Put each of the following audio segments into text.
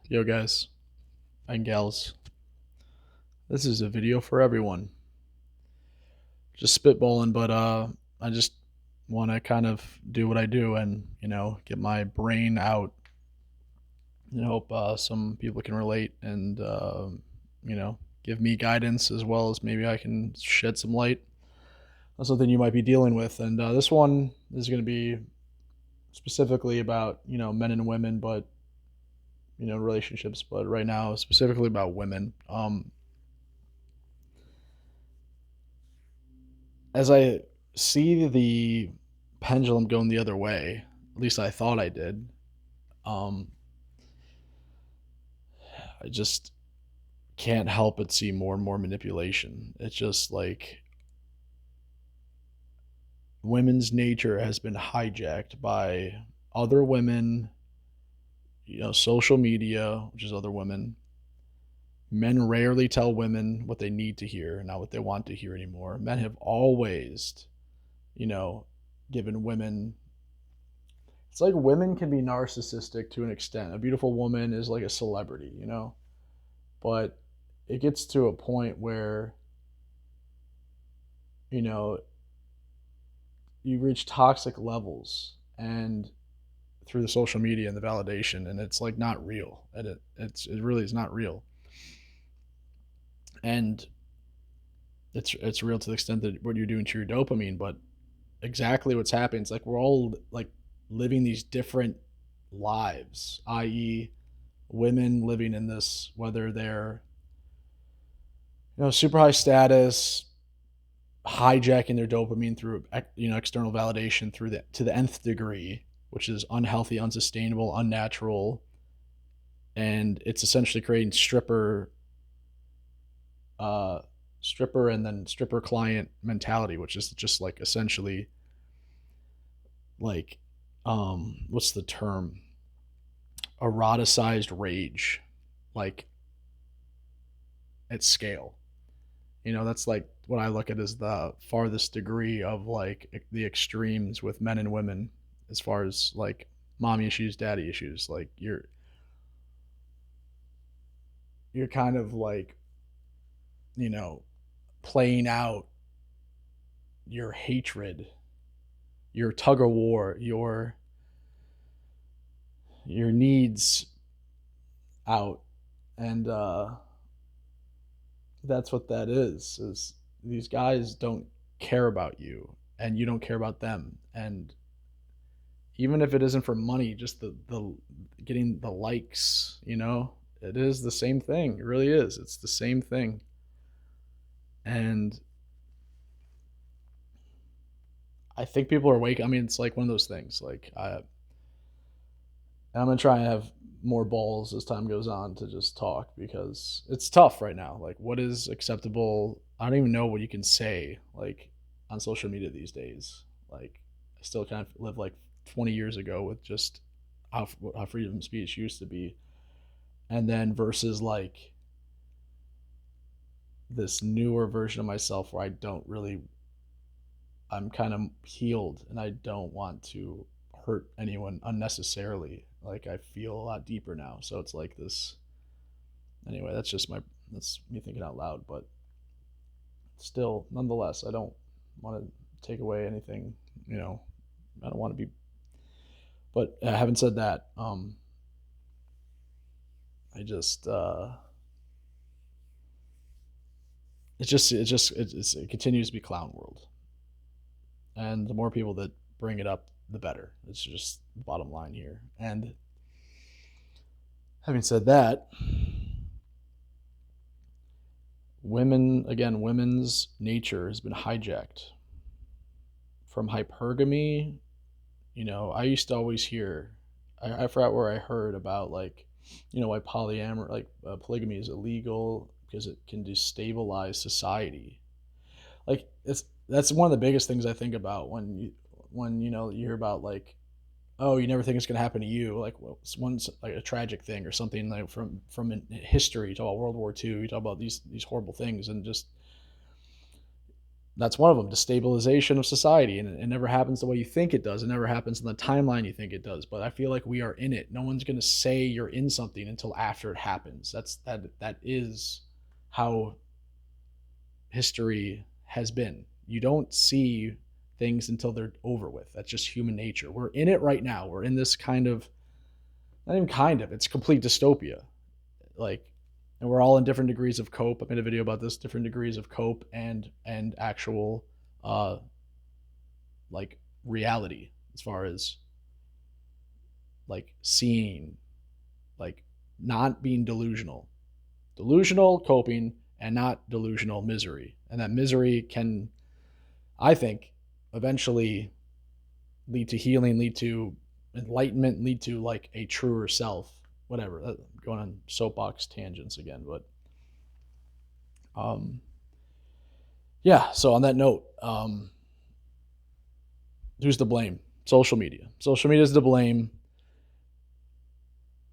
Yo, guys and gals, this is a video for everyone. Just spitballing, but I just want to kind of do what I do and get my brain out and hope some people can relate and give me guidance as well as maybe I can shed some light on something you might be dealing with. And this one is going to be specifically about men and women, but relationships. But right now, specifically about women. As I see the pendulum going the other way, at least I thought I did. Um, I just can't help but see more and more manipulation. It's just like women's nature has been hijacked by other women, social media, which is other women. Men rarely tell women what they need to hear, not what they want to hear anymore. Men have always, you know, given women. It's like women can be narcissistic to an extent. A beautiful woman is like a celebrity. But it gets to a point where, you know, you reach toxic levels and through the social media and the validation, and it's like not real. And it really is not real. And it's real to the extent that what you're doing to your dopamine, but exactly what's happening. It's like we're all like living these different lives, i.e., women living in this, whether they're super high status, hijacking their dopamine through external validation through the to the nth degree, which is unhealthy, unsustainable, unnatural, and it's essentially creating uh, stripper and then stripper client mentality, which is just like essentially like what's the term, eroticized rage, like at scale. That's like what I look at as the farthest degree of like the extremes with men and women, as far as like mommy issues, daddy issues. Like you're kind of like you know playing out your hatred, your tug of war, your needs out, and that's what that is these guys don't care about you and you don't care about them. And even if it isn't for money, just the getting the likes, it is the same thing. It really is. It's the same thing. And I think people are awake. I mean, it's like one of those things. Like I'm gonna try and have more balls as time goes on to just talk, because it's tough right now. Like, what is acceptable? I don't even know what you can say like on social media these days. Like, I still kind of live like 20 years ago with just how freedom of speech used to be, and then versus like this newer version of myself where I don't really, I'm kind of healed and I don't want to hurt anyone unnecessarily. Like, I feel a lot deeper now. So it's like this. Anyway, that's me thinking out loud, but still, nonetheless, I don't want to take away anything. You know, I don't want to be. But having said that, I just it continues to be clown world, and the more people that bring it up, the better. It's just the bottom line here. And having said that, women's nature has been hijacked from hypergamy. I used to always hear, I forgot where I heard about like, why polyamory, like polygamy is illegal because it can destabilize society. Like, that's one of the biggest things I think about when you hear about like, oh, you never think it's going to happen to you. Like, well, one's like a tragic thing or something like from history. You talk about World War II. You talk about these horrible things, and just That's one of them, destabilization of society. And it never happens the way you think it does. It never happens in the timeline you think it does. But I feel like we are in it. No one's going to say you're in something until after it happens. That is how history has been. You don't see things until they're over with. That's just human nature. We're in it right now. We're in this kind of, not even kind of, it's complete dystopia. Like, and we're all in different degrees of cope. I made a video about this, different degrees of cope and actual uh like reality, as far as like seeing, like not being delusional coping, and not delusional misery. And that misery can, I think, eventually lead to healing, lead to enlightenment, lead to like a truer self, whatever. Going on soapbox tangents again, but um yeah, so on that note, who's to blame? Social media. Social media is to blame.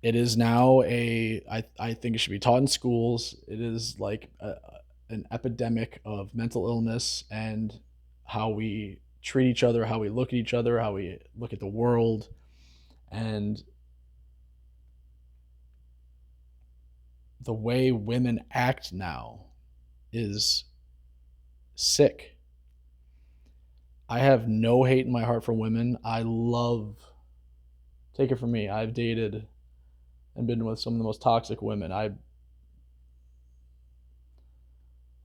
It is now I think it should be taught in schools. It is like an epidemic of mental illness and how we treat each other, how we look at each other, how we look at the world. And the way women act now is sick. I have no hate in my heart for women. I love, take it from me, I've dated and been with some of the most toxic women.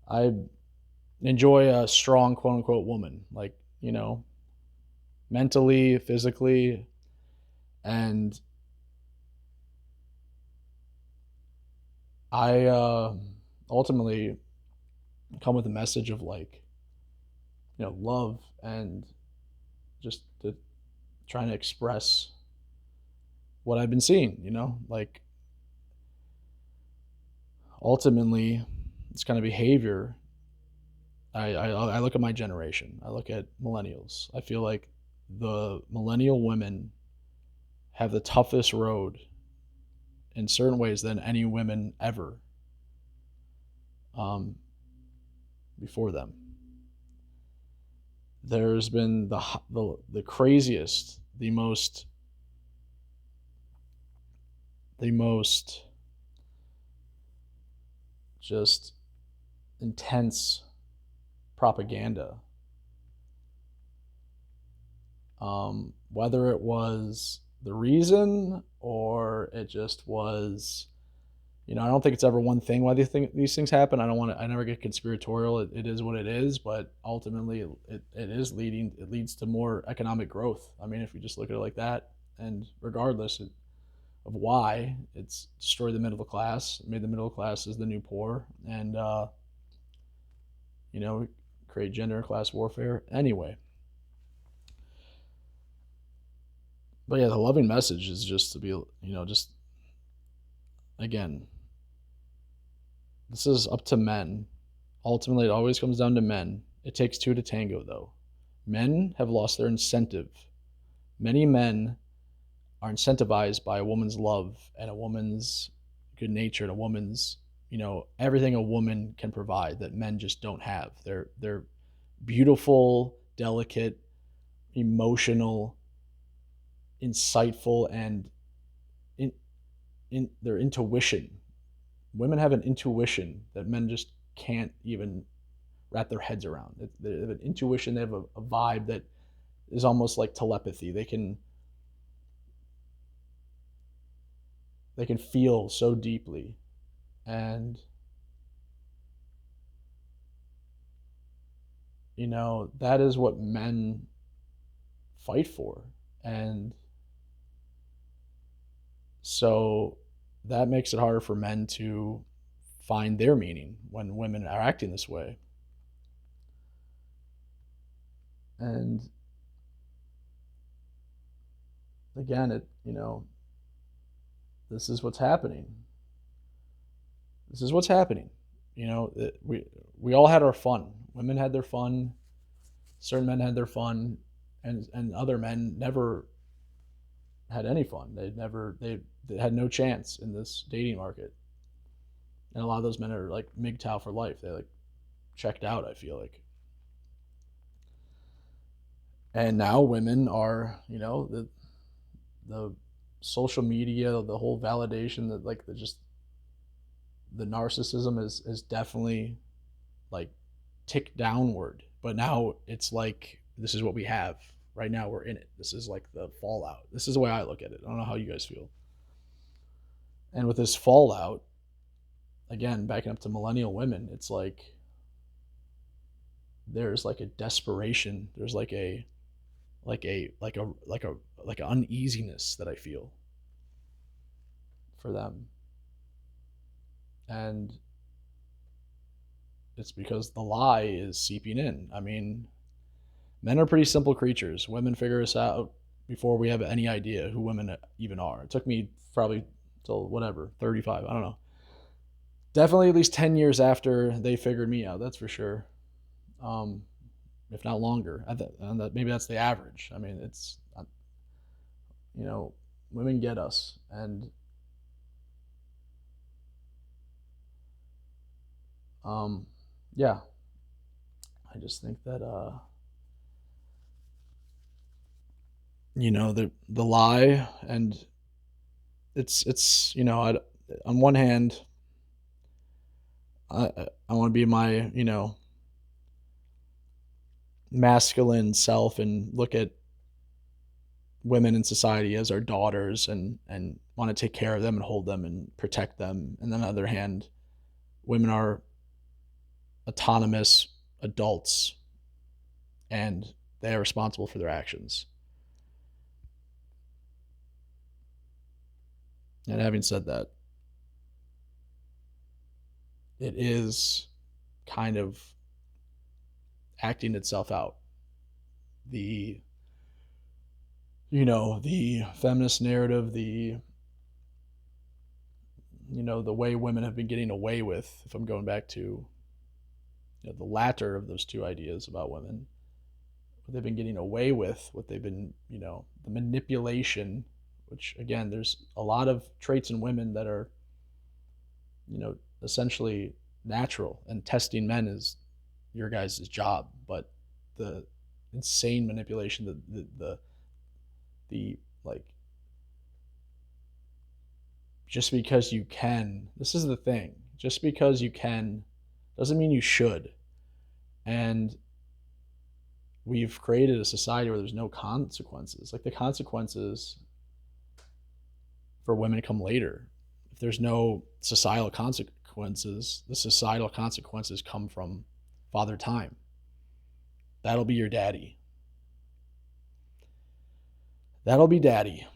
I enjoy a strong quote unquote woman, like, mentally, physically, and I ultimately come with a message of like, love, and just trying to express what I've been seeing, like ultimately this kind of behavior. I look at my generation. I look at millennials. I feel like the millennial women have the toughest road in certain ways than any women ever um, before them. There's been the craziest, the most just intense propaganda. Whether it was the reason or it just was, I don't think it's ever one thing why these things happen. I never get conspiratorial. It is what it is, but ultimately it leads to more economic growth. I mean, if we just look at it like that, and regardless of why, it's destroyed the middle class, made the middle class is the new poor, and, create gender and class warfare. Anyway, but yeah, the loving message is just to be, just again, this is up to men. Ultimately, it always comes down to men. It takes two to tango, though. Men have lost their incentive. Many men are incentivized by a woman's love and a woman's good nature and a woman's, everything a woman can provide that men just don't have. They're beautiful, delicate, emotional, insightful, and in their intuition. Women have an intuition that men just can't even wrap their heads around. They have an intuition. They have a vibe that is almost like telepathy. They can feel so deeply, and that is what men fight for. And so that makes it harder for men to find their meaning when women are acting this way. And again, this is what's happening. This is what's happening. We all had our fun. Women had their fun. Certain men had their fun, and other men never had any fun. They had no chance in this dating market. And a lot of those men are like MGTOW for life. They like checked out, I feel like. And now women are, the social media, the whole validation, that like the narcissism is definitely like ticked downward. But now it's like this is what we have right now. We're in it. This is like the fallout. This is the way I look at it. I don't know how you guys feel. And with this fallout, again, backing up to millennial women, it's like there's like a desperation. There's like an uneasiness that I feel for them. And it's because the lie is seeping in. I mean, men are pretty simple creatures. Women figure us out before we have any idea who women even are. It took me probably till whatever, 35, I don't know. Definitely at least 10 years after they figured me out, that's for sure. Um, if not longer. Maybe that's the average. I mean, it's, you know, women get us. And um, yeah, I just think that, the lie, and it's on one hand, I want to be my masculine self and look at women in society as our daughters, and want to take care of them and hold them and protect them. And then on the other hand, women are autonomous adults, and they are responsible for their actions. And having said that, it is kind of acting itself out. The the feminist narrative, the way women have been getting away with, if I'm going back to the latter of those two ideas about women, what they've been getting away with, what they've been, the manipulation, which again, there's a lot of traits in women that are, essentially natural, and testing men is your guys' job. But the insane manipulation, the like, just because you can, this is the thing, just because you can doesn't mean you should. And we've created a society where there's no consequences. Like, the consequences for women come later. If there's no societal consequences, the societal consequences come from Father Time. That'll be your daddy. That'll be daddy.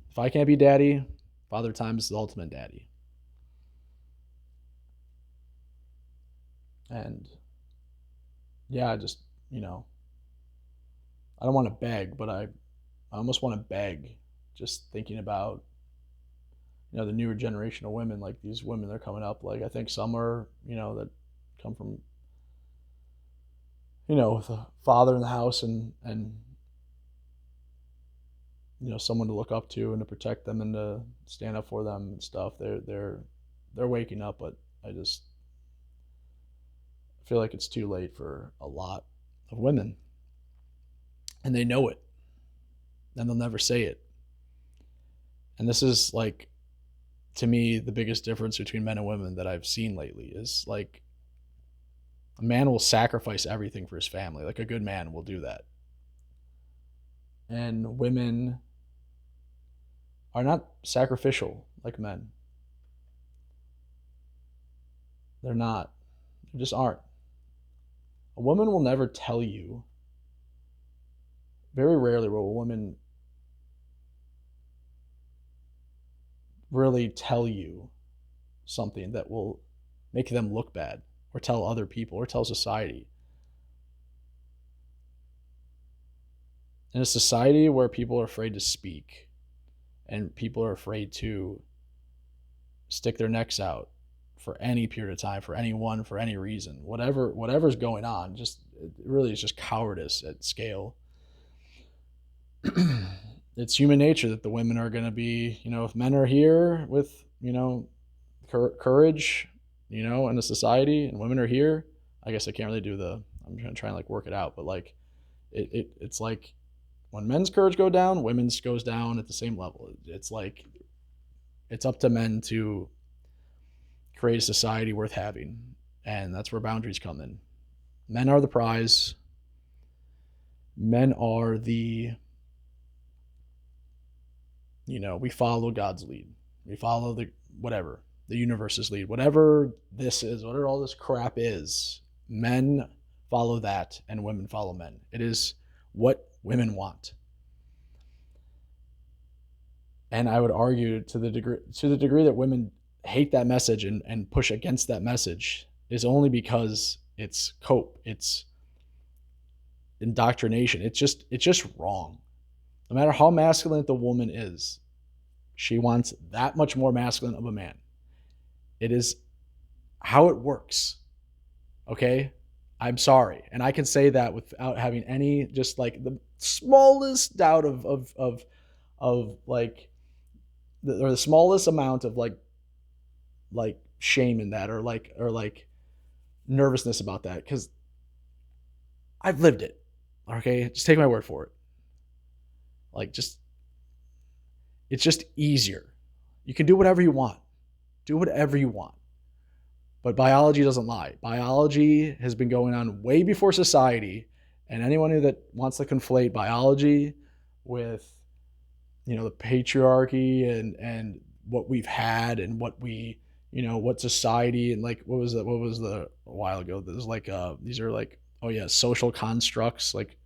If I can't be daddy, Father Time is the ultimate daddy. And yeah, I just, I don't want to beg, but I almost want to beg, just thinking about, the newer generation of women. Like, these women, they're coming up. Like, I think some are, that come from, with a father in the house, and someone to look up to and to protect them and to stand up for them and stuff. They're waking up, but I just feel like it's too late for a lot of women, and they know it, and they'll never say it. And this is, like, to me, the biggest difference between men and women that I've seen lately is, like, a man will sacrifice everything for his family. Like, a good man will do that. And women are not sacrificial like men. They're not. They just aren't. A woman will never tell you, very rarely will a woman really tell you something that will make them look bad, or tell other people, or tell society. In a society where people are afraid to speak, and people are afraid to stick their necks out for any period of time, for anyone, for any reason, whatever's going on, just, it really is just cowardice at scale. It's human nature that the women are going to be, if men are here with, courage, in a society, and women are here. I guess I can't really do I'm trying to try and like work it out, but like, It's like when men's courage go down, women's goes down at the same level. It's like it's up to men to create a society worth having, and that's where boundaries come in. Men are the prize. Men are the, we follow God's lead. We follow the universe's lead. Whatever this is, whatever all this crap is, men follow that and women follow men. It is what women want. And I would argue to the degree that women hate that message and push against that message is only because it's it's indoctrination. It's just wrong. No matter how masculine the woman is, she wants that much more masculine of a man. It is how it works. Okay? I'm sorry. And I can say that without having any, just like the smallest doubt of like, or the smallest amount of like shame in that, or like nervousness about that, because I've lived it. Okay? Just take my word for it. Like, it's just easier. You can do whatever you want. Do whatever you want. But biology doesn't lie. Biology has been going on way before society, and anyone that wants to conflate biology with, the patriarchy and what we've had and what we, what society, and like what was a while ago, there's like these are like, oh yeah, social constructs, like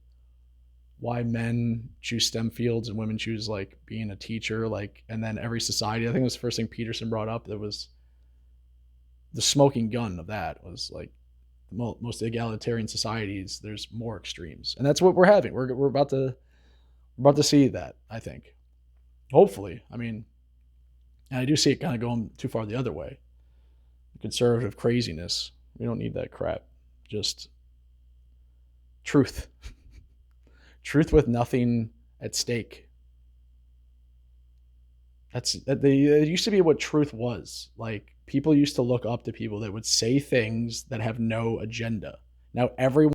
why men choose STEM fields and women choose like being a teacher, like, and then every society, I think it was the first thing Peterson brought up, that was the smoking gun of that, was like most egalitarian societies, there's more extremes, and that's what we're having. We're about to see that, I think. Hopefully. I mean, and I do see it kind of going too far the other way. Conservative craziness. We don't need that crap. Just truth. Truth with nothing at stake. That used to be what truth was. Like, people used to look up to people that would say things that have no agenda. Now everyone